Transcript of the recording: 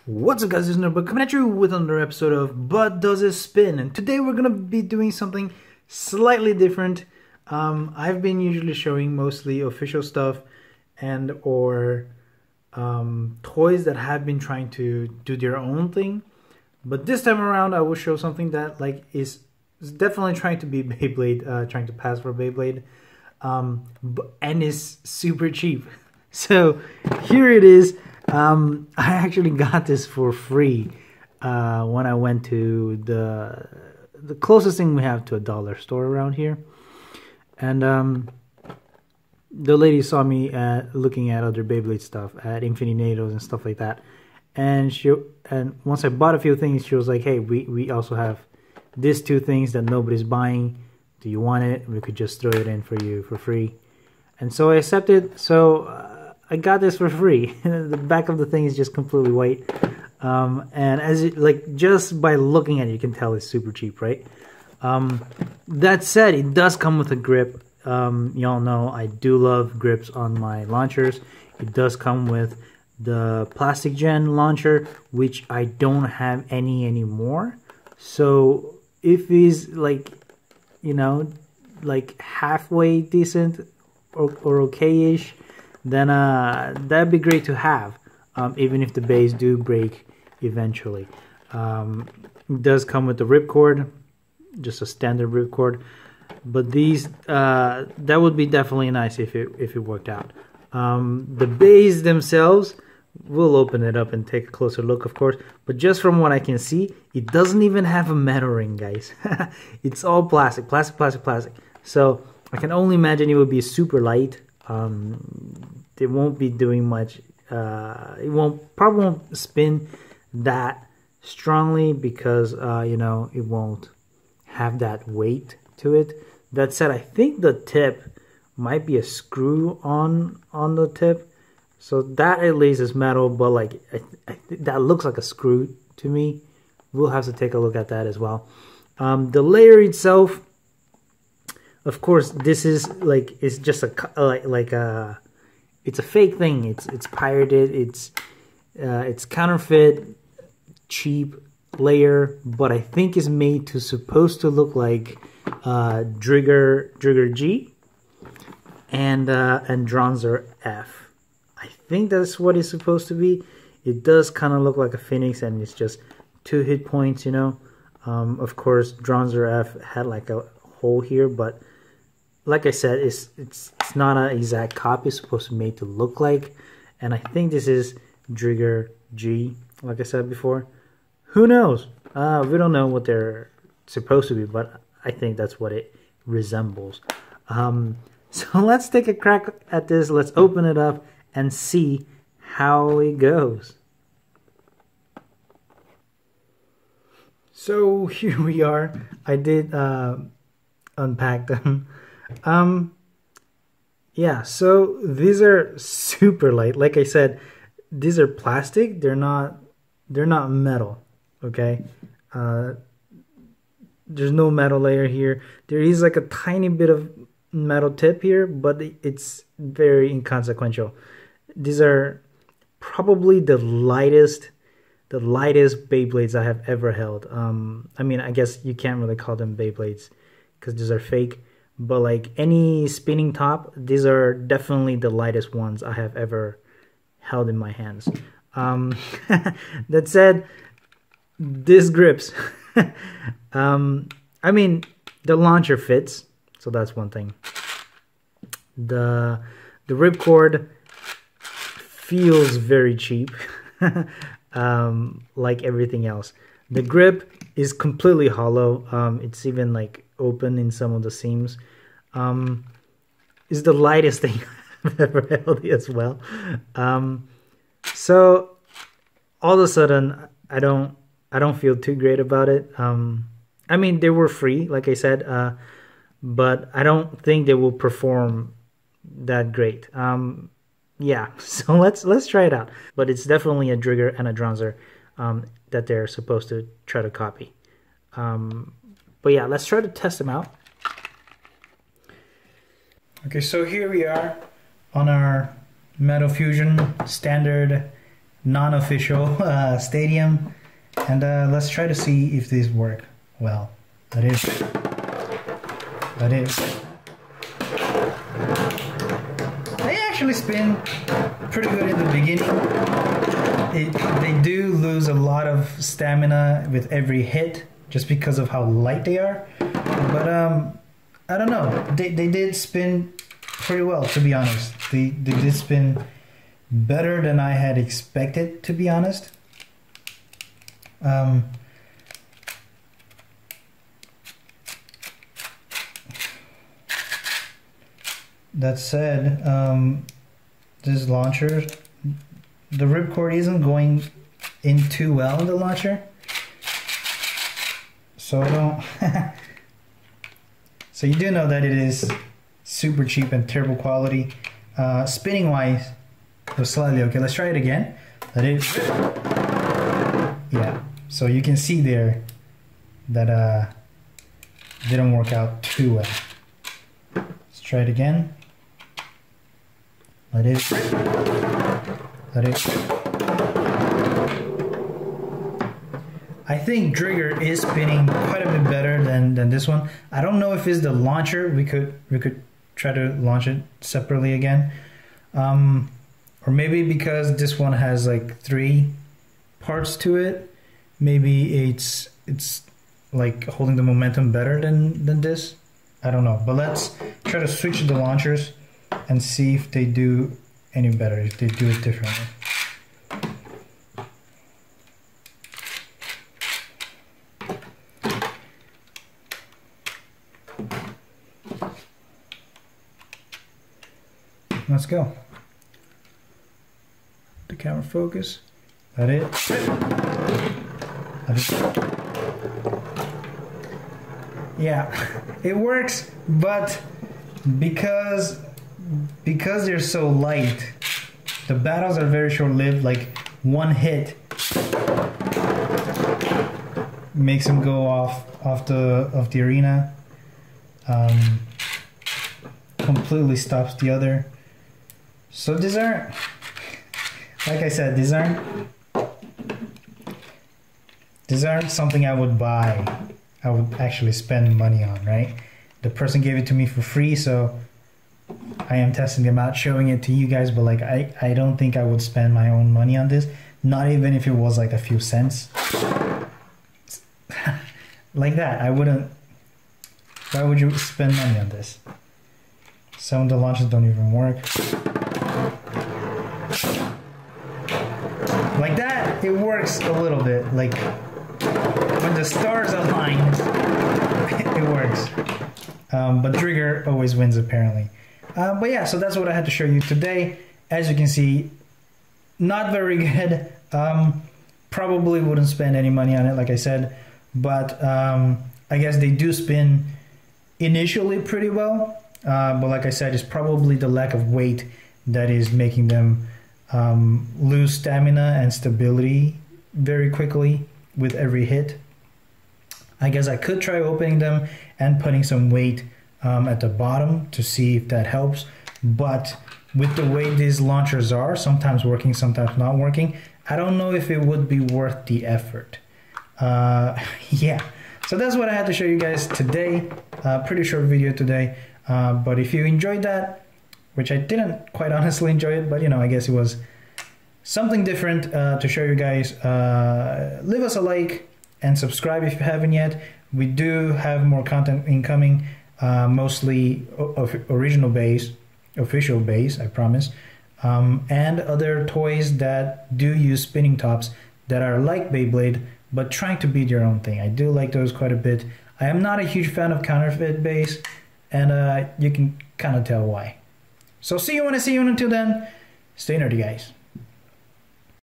What's up guys, it's Nerd, coming at you with another episode of But Does It Spin? And today we're going to be doing something slightly different. I've been usually showing mostly official stuff and or toys that have been trying to do their own thing. But this time around I will show something that is definitely trying to be Beyblade, trying to pass for Beyblade, and is super cheap. So here it is. I actually got this for free when I went to the closest thing we have to a dollar store around here, and the lady saw me looking at other Beyblade stuff at Infininados and stuff like that, and once I bought a few things, she was like, "Hey, we also have these two things that nobody's buying. Do you want it? We could just throw it in for you for free." And so I accepted. I got this for free. The back of the thing is just completely white, and as just by looking at it, you can tell it's super cheap, right? That said, it does come with a grip. Y'all know I do love grips on my launchers. It does come with the plastic gen launcher, which I don't have any anymore. So if it's halfway decent or okay-ish, then that'd be great to have, even if the bays do break eventually. It does come with the ripcord, just a standard ripcord, but these that would be definitely nice if it worked out. The bays themselves, we'll open it up and take a closer look, of course, but just from what I can see, it doesn't even have a metal ring, guys. It's all plastic. So I can only imagine it would be super light. It won't be doing much. It probably won't spin that strongly because it won't have that weight to it. That said, I think the tip might be a screw on the tip, so that at least is metal. But I think that looks like a screw to me. We'll have to take a look at that as well. The layer itself, of course, this is it's just it's a fake thing. It's pirated. It's counterfeit, cheap layer, but I think is made to supposed to look like Trigger G and Dronzer F. I think that's what it's supposed to be. It does kind of look like a Phoenix, and it's just 2 hit points. Of course, Dronzer F had like a hole here, but like I said, it's not an exact copy. It's supposed to be made to look like, and I think this is Trigger G. Like I said before, who knows? We don't know what they're supposed to be, but I think that's what it resembles. So let's take a crack at this. Let's open it up and see how it goes. So here we are. I did unpack them. Yeah, so these are super light. Like I said, these are plastic. They're not metal. Okay, there's no metal layer here. There is like a tiny bit of metal tip here, but it's very inconsequential. These are probably the lightest Beyblades I have ever held. I mean, I guess you can't really call them Beyblades because these are fake. But like any spinning top, these are definitely the lightest ones I have ever held in my hands. That said, this grips. I mean, the launcher fits, so that's one thing. The ripcord feels very cheap, like everything else. The grip is completely hollow. It's even open in some of the seams. Is the lightest thing I've ever held as well. So all of a sudden I don't feel too great about it. I mean, they were free, like I said, but I don't think they will perform that great. Yeah, so let's try it out. But it's definitely a Trigger and a Dronzer that they're supposed to try to copy. But yeah, let's try to test them out. Okay, so here we are on our Metal Fusion standard non-official stadium, and let's try to see if these work well. That is. They actually spin pretty good in the beginning. They do lose a lot of stamina with every hit just because of how light they are. But I don't know. They did spin pretty well, to be honest. They did spin better than I had expected, to be honest. That said, this launcher, the ripcord isn't going in too well in the launcher, so I don't. So you do know that it is super cheap and terrible quality. Spinning wise, it was slightly okay. Let's try it again. That is, yeah. So you can see there that didn't work out too well. Let's try it again. That is. I think Trigger is spinning quite a bit better than this one. I don't know if it's the launcher. We could try to launch it separately again, or maybe because this one has like 3 parts to it, maybe it's like holding the momentum better than this. I don't know, but let's try to switch the launchers and see if they do any better, if they do it differently. Let's go. The camera focus. That it. Yeah, it works, but because they're so light, the battles are very short-lived. Like one hit makes them go off the arena. Completely stops the other. So these aren't, like I said, these aren't something I would buy. I would actually spend money on, right? The person gave it to me for free, so I am testing them out, showing it to you guys, but like I don't think I would spend my own money on this, not even if it was like a few cents. Like that, I wouldn't. Why would you spend money on this? Some of the launches don't even work. Like that, it works a little bit. Like when the stars align, it works. But Trigger always wins apparently. But yeah, so that's what I had to show you today. As you can see, not very good. Probably wouldn't spend any money on it, like I said. But I guess they do spin initially pretty well. But like I said, it's probably the lack of weight that is making them lose stamina and stability very quickly with every hit. I guess I could try opening them and putting some weight at the bottom to see if that helps. But with the way these launchers are, sometimes working, sometimes not working, I don't know if it would be worth the effort. Yeah, so that's what I had to show you guys today. Pretty short video today. But if you enjoyed that, which I didn't quite honestly enjoy it, but you know, I guess it was something different to show you guys. Leave us a like and subscribe if you haven't yet. We do have more content incoming, mostly original base, official base, I promise, and other toys that do use spinning tops that are like Beyblade, but trying to be their own thing. I do like those quite a bit. I am not a huge fan of Counterfeit base, and you can kind of tell why. So see you when I see you, and until then, stay nerdy, guys.